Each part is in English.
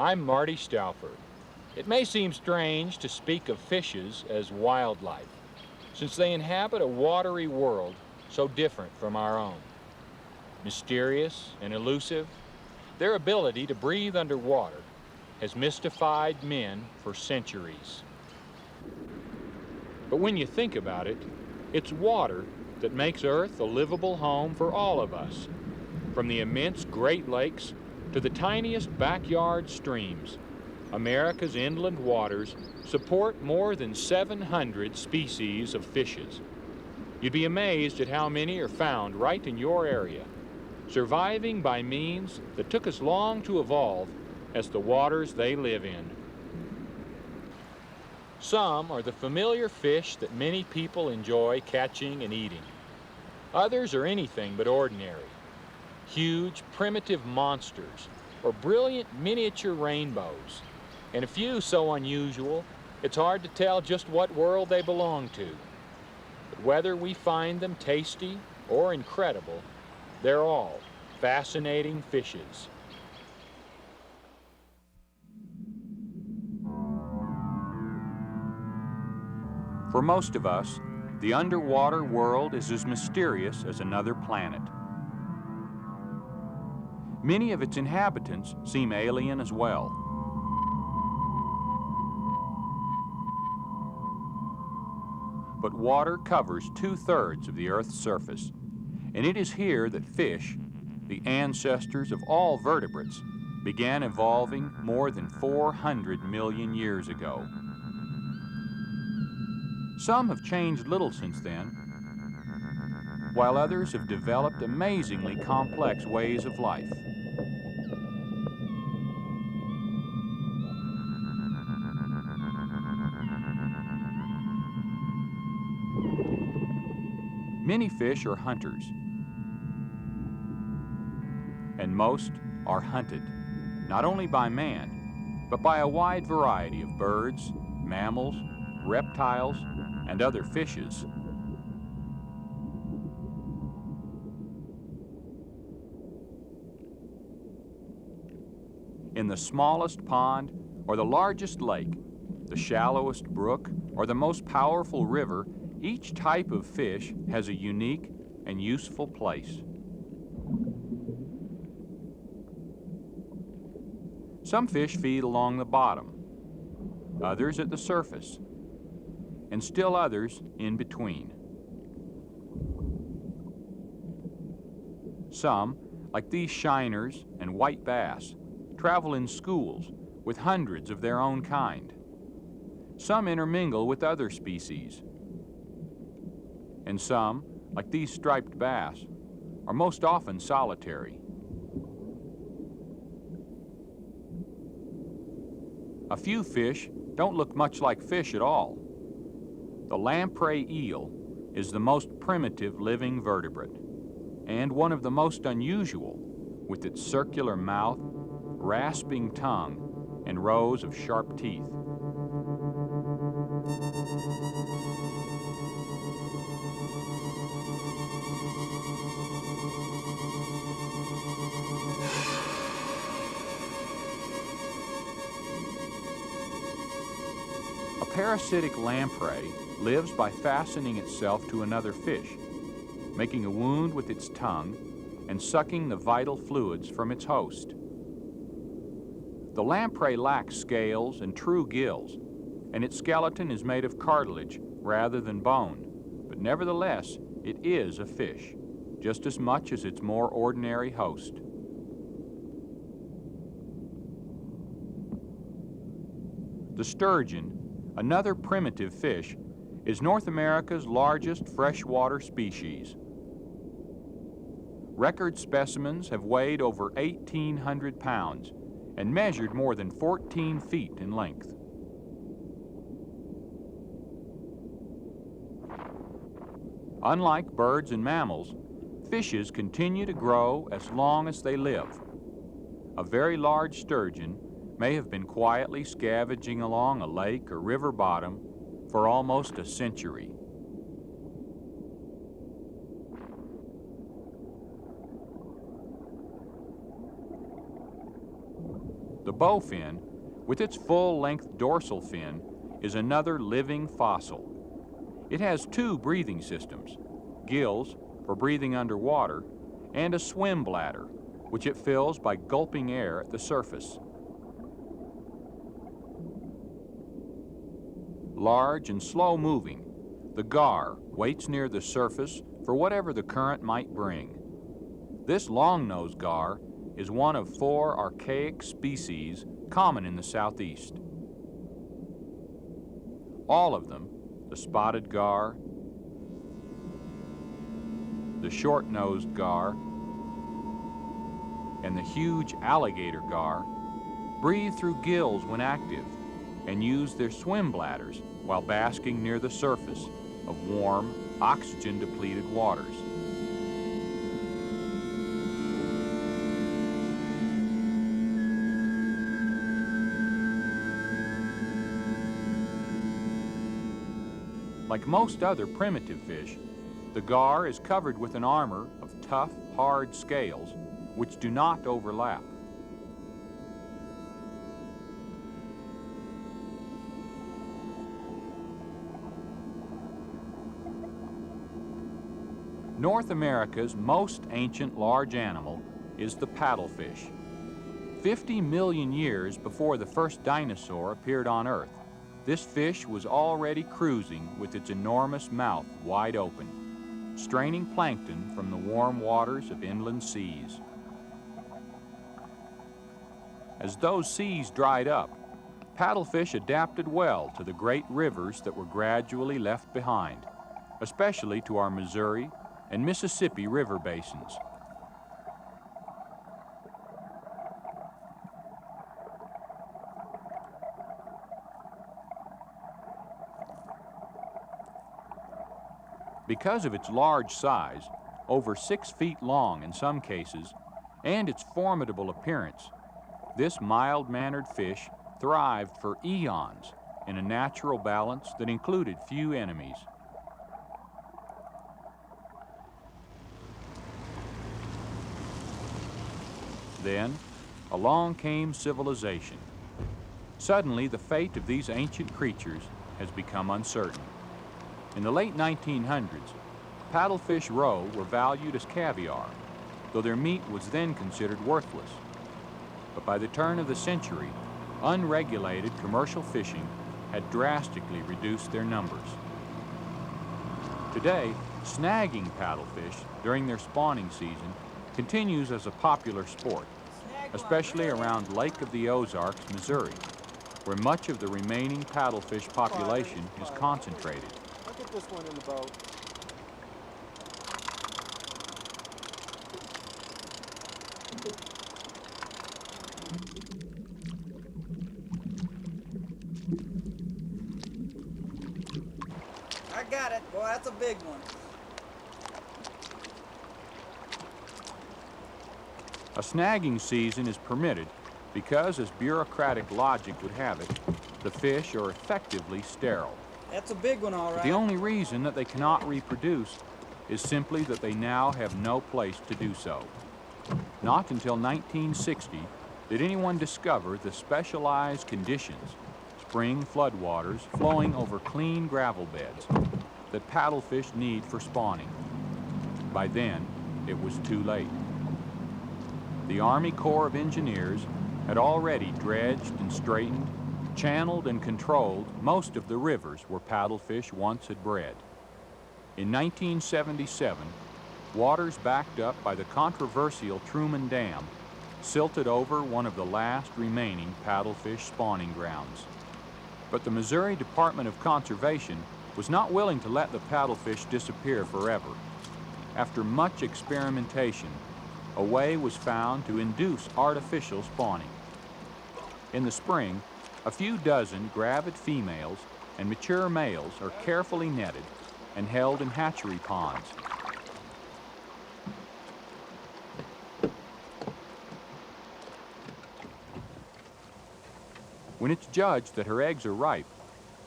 I'm Marty Stouffer. It may seem strange to speak of fishes as wildlife, since they inhabit a watery world so different from our own. Mysterious and elusive, their ability to breathe underwater has mystified men for centuries. But when you think about it, it's water that makes Earth a livable home for all of us, from the immense Great Lakes to the tiniest backyard streams. America's inland waters support more than 700 species of fishes. You'd be amazed at how many are found right in your area, surviving by means that took us long to evolve as the waters they live in. Some are the familiar fish that many people enjoy catching and eating. Others are anything but ordinary. Huge, primitive monsters, or brilliant miniature rainbows, and a few so unusual, it's hard to tell just what world they belong to. But whether we find them tasty or incredible, they're all fascinating fishes. For most of us, the underwater world is as mysterious as another planet. Many of its inhabitants seem alien as well. But water covers 2/3 of the Earth's surface, and it is here that fish, the ancestors of all vertebrates, began evolving more than 400 million years ago. Some have changed little since then, while others have developed amazingly complex ways of life. Many fish are hunters, and most are hunted, not only by man, but by a wide variety of birds, mammals, reptiles, and other fishes. In the smallest pond or the largest lake, the shallowest brook or the most powerful river, each type of fish has a unique and useful place. Some fish feed along the bottom, others at the surface, and still others in between. Some, like these shiners and white bass, travel in schools with hundreds of their own kind. Some intermingle with other species. And some, like these striped bass, are most often solitary. A few fish don't look much like fish at all. The lamprey eel is the most primitive living vertebrate, and one of the most unusual, with its circular mouth, rasping tongue, and rows of sharp teeth. A parasitic lamprey lives by fastening itself to another fish, making a wound with its tongue, and sucking the vital fluids from its host. The lamprey lacks scales and true gills, and its skeleton is made of cartilage rather than bone, but nevertheless, it is a fish, just as much as its more ordinary host. The sturgeon, another primitive fish, is North America's largest freshwater species. Record specimens have weighed over 1,800 pounds and measured more than 14 feet in length. Unlike birds and mammals, fishes continue to grow as long as they live. A very large sturgeon may have been quietly scavenging along a lake or river bottom for almost a century. The bowfin, with its full-length dorsal fin, is another living fossil. It has two breathing systems, gills for breathing underwater, and a swim bladder, which it fills by gulping air at the surface. Large and slow-moving, the gar waits near the surface for whatever the current might bring. This long-nosed gar is one of 4 archaic species common in the southeast. All of them, the spotted gar, the short-nosed gar, and the huge alligator gar, breathe through gills when active and use their swim bladders while basking near the surface of warm, oxygen-depleted waters. Like most other primitive fish, the gar is covered with an armor of tough, hard scales which do not overlap. North America's most ancient large animal is the paddlefish. 50 million years before the first dinosaur appeared on Earth, this fish was already cruising with its enormous mouth wide open, straining plankton from the warm waters of inland seas. As those seas dried up, paddlefish adapted well to the great rivers that were gradually left behind, especially to our Missouri and Mississippi river basins. Because of its large size, over 6 feet long in some cases, and its formidable appearance, this mild-mannered fish thrived for eons in a natural balance that included few enemies. Then, along came civilization. Suddenly, the fate of these ancient creatures has become uncertain. In the late 1900s, paddlefish roe were valued as caviar, though their meat was then considered worthless. But by the turn of the century, unregulated commercial fishing had drastically reduced their numbers. Today, snagging paddlefish during their spawning season continues as a popular sport, especially around Lake of the Ozarks, Missouri, where much of the remaining paddlefish population is concentrated. I'll get this one in the boat. I got it. Boy, that's a big one. A snagging season is permitted because, as bureaucratic logic would have it, the fish are effectively sterile. That's a big one, all right. The only reason that they cannot reproduce is simply that they now have no place to do so. Not until 1960 did anyone discover the specialized conditions, spring floodwaters flowing over clean gravel beds, that paddlefish need for spawning. By then, it was too late. The Army Corps of Engineers had already dredged and straightened, channeled and controlled most of the rivers where paddlefish once had bred. In 1977, waters backed up by the controversial Truman Dam silted over one of the last remaining paddlefish spawning grounds. But the Missouri Department of Conservation was not willing to let the paddlefish disappear forever. After much experimentation, a way was found to induce artificial spawning. In the spring, a few dozen gravid females and mature males are carefully netted and held in hatchery ponds. When it's judged that her eggs are ripe,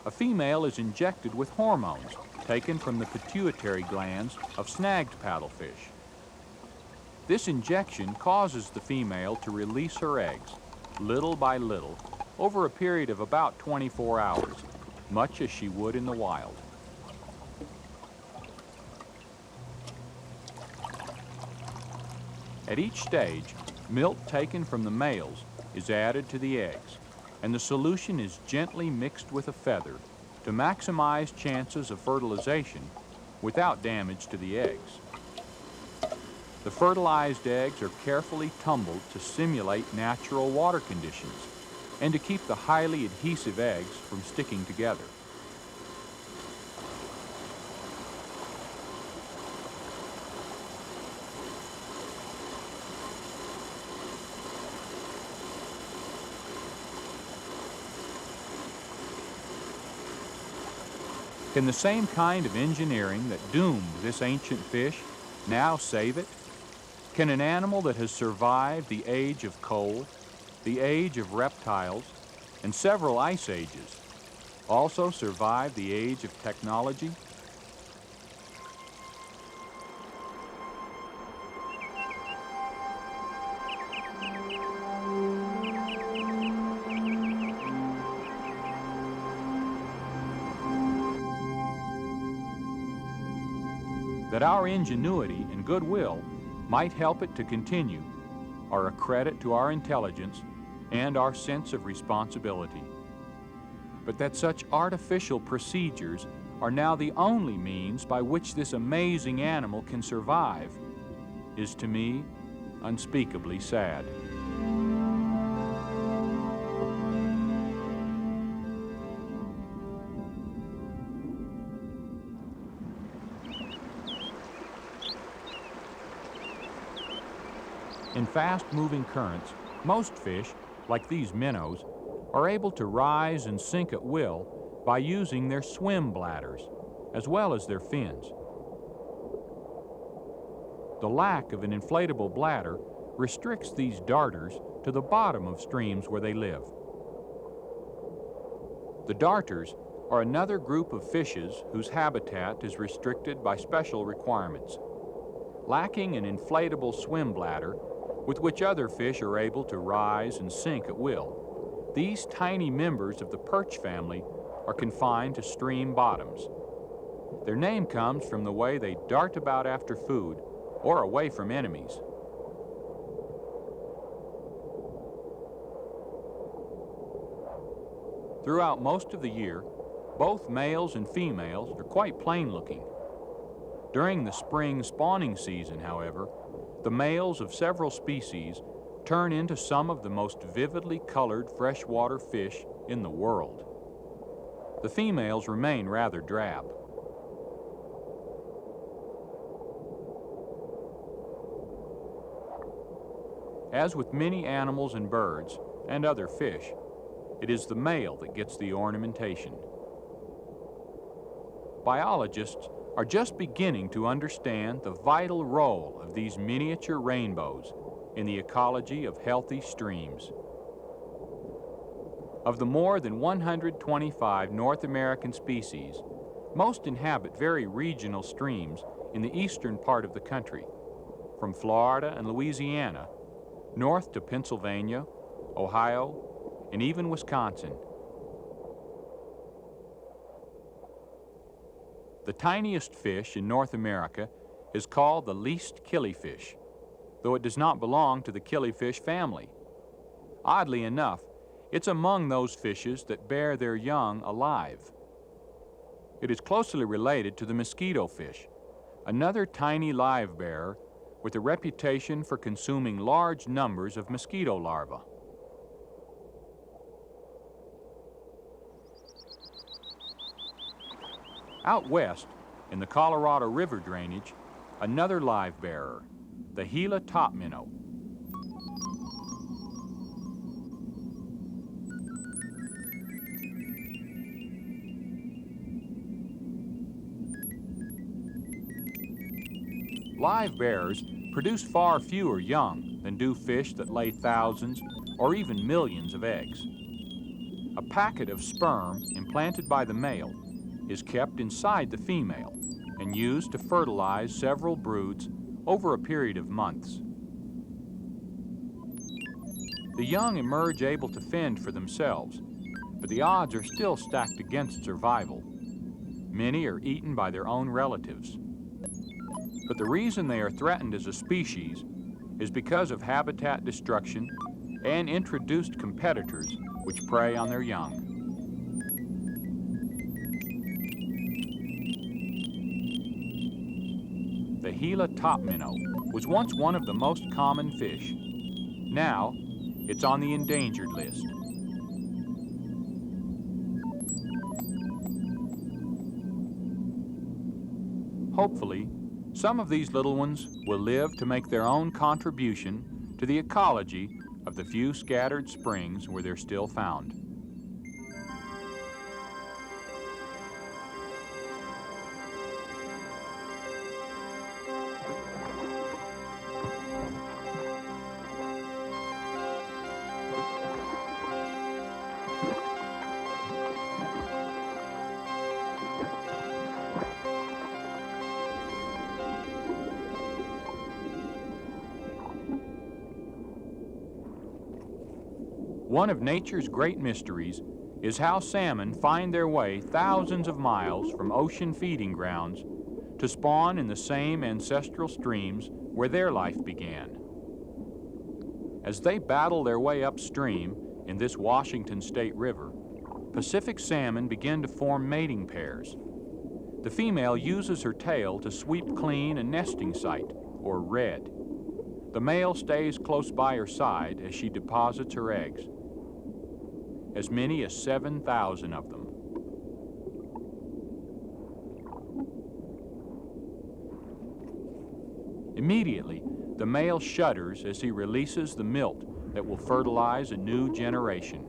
a female is injected with hormones taken from the pituitary glands of snagged paddlefish. This injection causes the female to release her eggs, little by little, over a period of about 24 hours, much as she would in the wild. At each stage, milk taken from the males is added to the eggs, and the solution is gently mixed with a feather to maximize chances of fertilization without damage to the eggs. The fertilized eggs are carefully tumbled to simulate natural water conditions and to keep the highly adhesive eggs from sticking together. Can the same kind of engineering that doomed this ancient fish now save it? Can an animal that has survived the age of coal, the age of reptiles, and several ice ages also survive the age of technology? That our ingenuity and goodwill might help it to continue are a credit to our intelligence and our sense of responsibility. But that such artificial procedures are now the only means by which this amazing animal can survive is, to me, unspeakably sad. In fast-moving currents, most fish, like these minnows, are able to rise and sink at will by using their swim bladders, as well as their fins. The lack of an inflatable bladder restricts these darters to the bottom of streams where they live. The darters are another group of fishes whose habitat is restricted by special requirements. Lacking an inflatable swim bladder with which other fish are able to rise and sink at will, these tiny members of the perch family are confined to stream bottoms. Their name comes from the way they dart about after food or away from enemies. Throughout most of the year, both males and females are quite plain-looking. During the spring spawning season, however, the males of several species turn into some of the most vividly colored freshwater fish in the world. The females remain rather drab. As with many animals and birds and other fish, it is the male that gets the ornamentation. Biologists are just beginning to understand the vital role of these miniature rainbows in the ecology of healthy streams. Of the more than 125 North American species, most inhabit very regional streams in the eastern part of the country, from Florida and Louisiana, north to Pennsylvania, Ohio, and even Wisconsin. The tiniest fish in North America is called the least killifish. though it does not belong to the killifish family. Oddly enough, it's among those fishes that bear their young alive. It is closely related to the mosquito fish, another tiny live bearer with a reputation for consuming large numbers of mosquito larvae. Out west, in the Colorado River drainage, another live bearer, the Gila top minnow. Live bearers produce far fewer young than do fish that lay thousands or even millions of eggs. A packet of sperm implanted by the male is kept inside the female and used to fertilize several broods over a period of months. The young emerge able to fend for themselves, but the odds are still stacked against survival. Many are eaten by their own relatives. But the reason they are threatened as a species is because of habitat destruction and introduced competitors which prey on their young. The Gila top minnow was once one of the most common fish. Now, it's on the endangered list. Hopefully, some of these little ones will live to make their own contribution to the ecology of the few scattered springs where they're still found. One of nature's great mysteries is how salmon find their way thousands of miles from ocean feeding grounds to spawn in the same ancestral streams where their life began. As they battle their way upstream in this Washington State River, Pacific salmon begin to form mating pairs. The female uses her tail to sweep clean a nesting site, or redd. The male stays close by her side as she deposits her eggs. As many as 7,000 of them. Immediately, the male shudders as he releases the milt that will fertilize a new generation.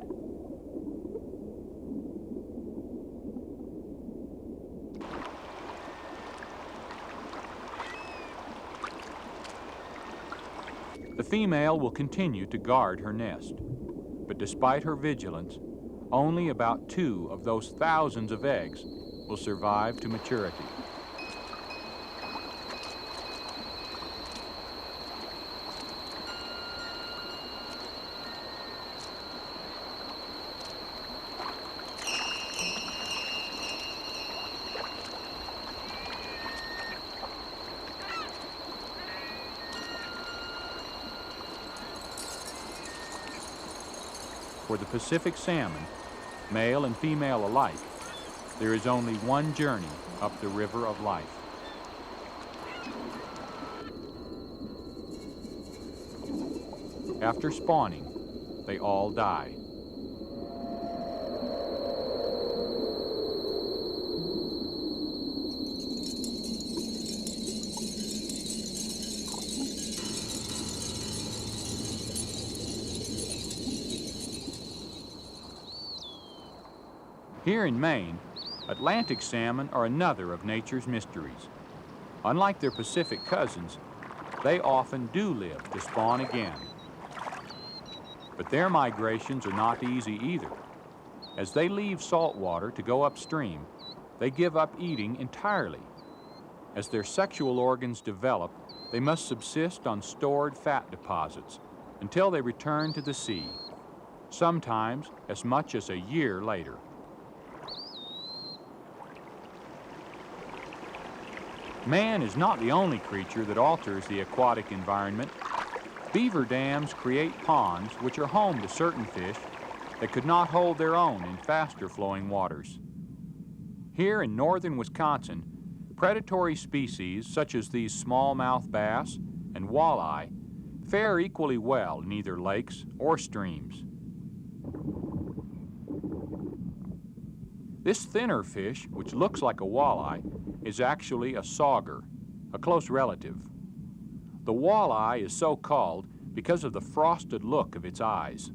The female will continue to guard her nest. But despite her vigilance, only about 2 of those thousands of eggs will survive to maturity. For the Pacific salmon, male and female alike, there is only one journey up the river of life. After spawning, they all die. Here in Maine, Atlantic salmon are another of nature's mysteries. Unlike their Pacific cousins, they often do live to spawn again. But their migrations are not easy either. As they leave salt water to go upstream, they give up eating entirely. As their sexual organs develop, they must subsist on stored fat deposits until they return to the sea, sometimes as much as a year later. Man is not the only creature that alters the aquatic environment Beaver dams create ponds which are home to certain fish that could not hold their own in faster flowing waters. Here in northern Wisconsin, predatory species such as these smallmouth bass and walleye fare equally well in either lakes or streams. This thinner fish, which looks like a walleye, is actually a sauger, a close relative. The walleye is so called because of the frosted look of its eyes.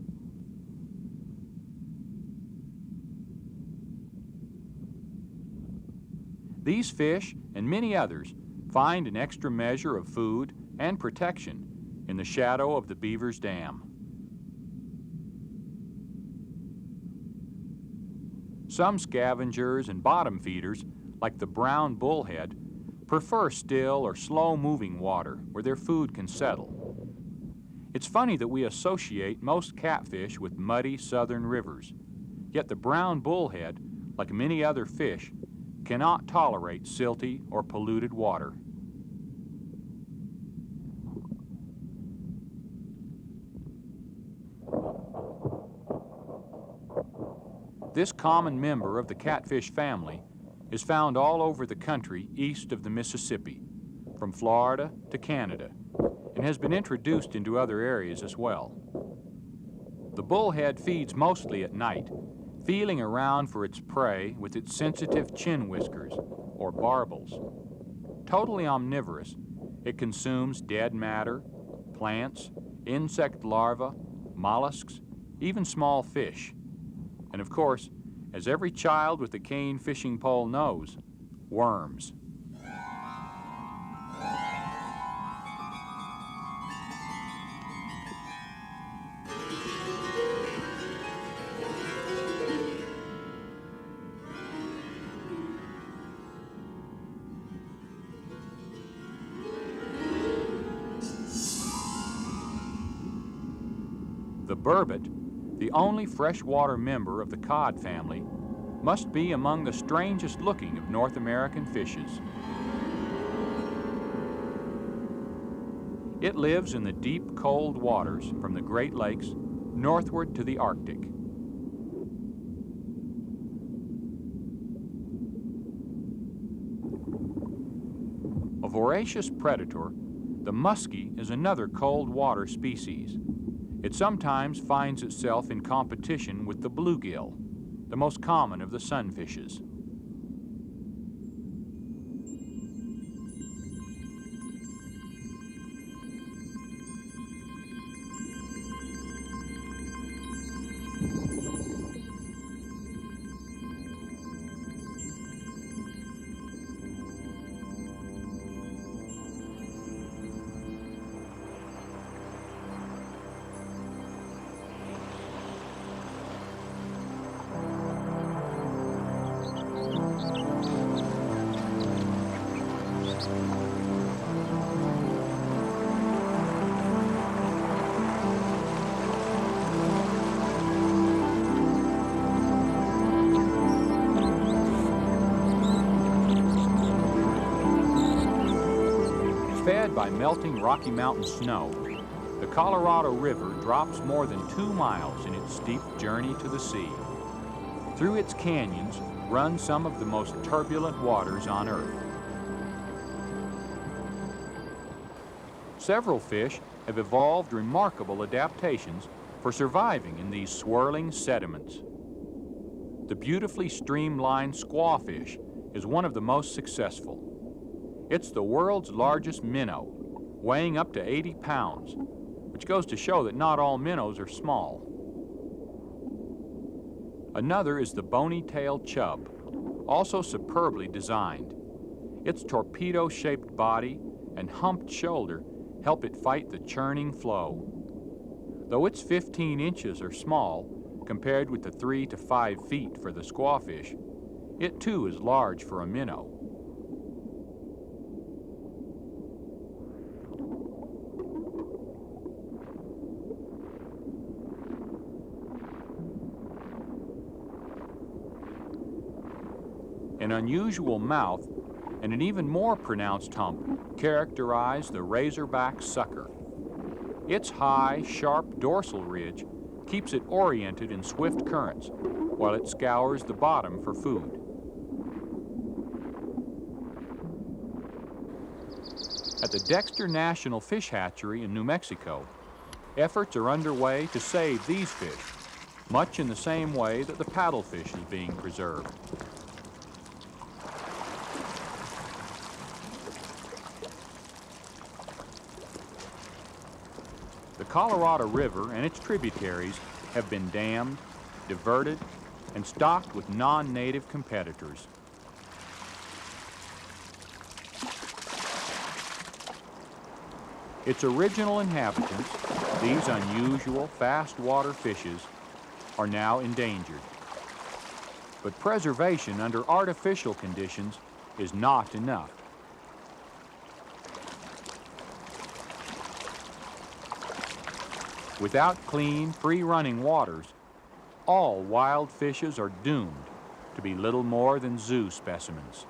These fish and many others find an extra measure of food and protection in the shadow of the beaver's dam. Some scavengers and bottom feeders, like the brown bullhead, prefer still or slow-moving water where their food can settle. It's funny that we associate most catfish with muddy southern rivers, yet the brown bullhead, like many other fish, cannot tolerate silty or polluted water. This common member of the catfish family is found all over the country east of the Mississippi, from Florida to Canada, and has been introduced into other areas as well. The bullhead feeds mostly at night, feeling around for its prey with its sensitive chin whiskers, or barbels. Totally omnivorous, it consumes dead matter, plants, insect larvae, mollusks, even small fish. And of course, as every child with a cane fishing pole knows, worms. The burbot, the only freshwater member of the cod family, must be among the strangest looking of North American fishes. It lives in the deep, cold waters from the Great Lakes northward to the Arctic. A voracious predator, the muskie is another cold water species. It sometimes finds itself in competition with the bluegill, the most common of the sunfishes. Fed by melting Rocky Mountain snow, the Colorado River drops more than 2 miles in its steep journey to the sea. Through its canyons run some of the most turbulent waters on Earth. Several fish have evolved remarkable adaptations for surviving in these swirling sediments. The beautifully streamlined squawfish is one of the most successful. It's the world's largest minnow, weighing up to 80 pounds, which goes to show that not all minnows are small. Another is the bony-tailed chub, also superbly designed. Its torpedo-shaped body and humped shoulder help it fight the churning flow. Though its 15 inches are small, compared with the 3 to 5 feet for the squawfish, it too is large for a minnow. An unusual mouth and an even more pronounced hump characterize the razorback sucker. Its high, sharp dorsal ridge keeps it oriented in swift currents while it scours the bottom for food. At the Dexter National Fish Hatchery in New Mexico, efforts are underway to save these fish, much in the same way that the paddlefish is being preserved. The Colorado River and its tributaries have been dammed, diverted, and stocked with non-native competitors. Its original inhabitants, these unusual fast-water fishes, are now endangered. But preservation under artificial conditions is not enough. Without clean, free-running waters, all wild fishes are doomed to be little more than zoo specimens.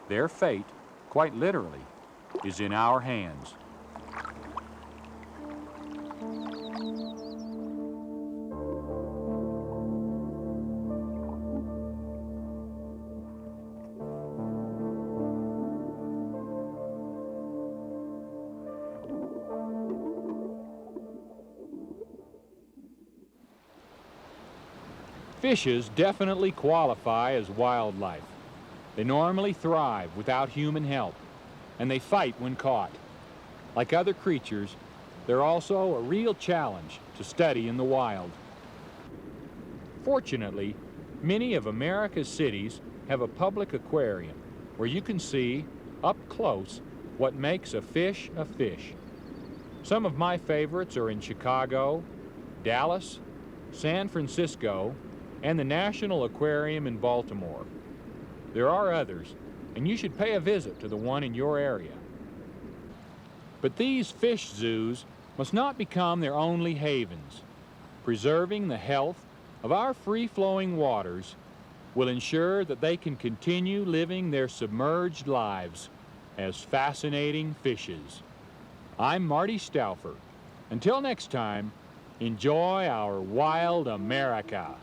Their fate, quite literally, is in our hands. Fishes definitely qualify as wildlife. They normally thrive without human help, and they fight when caught. Like other creatures, they're also a real challenge to study in the wild. Fortunately, many of America's cities have a public aquarium where you can see, up close, what makes a fish a fish. Some of my favorites are in Chicago, Dallas, San Francisco, and the National Aquarium in Baltimore. There are others, and you should pay a visit to the one in your area. But these fish zoos must not become their only havens. Preserving the health of our free-flowing waters will ensure that they can continue living their submerged lives as fascinating fishes. I'm Marty Stouffer. Until next time, enjoy our wild America.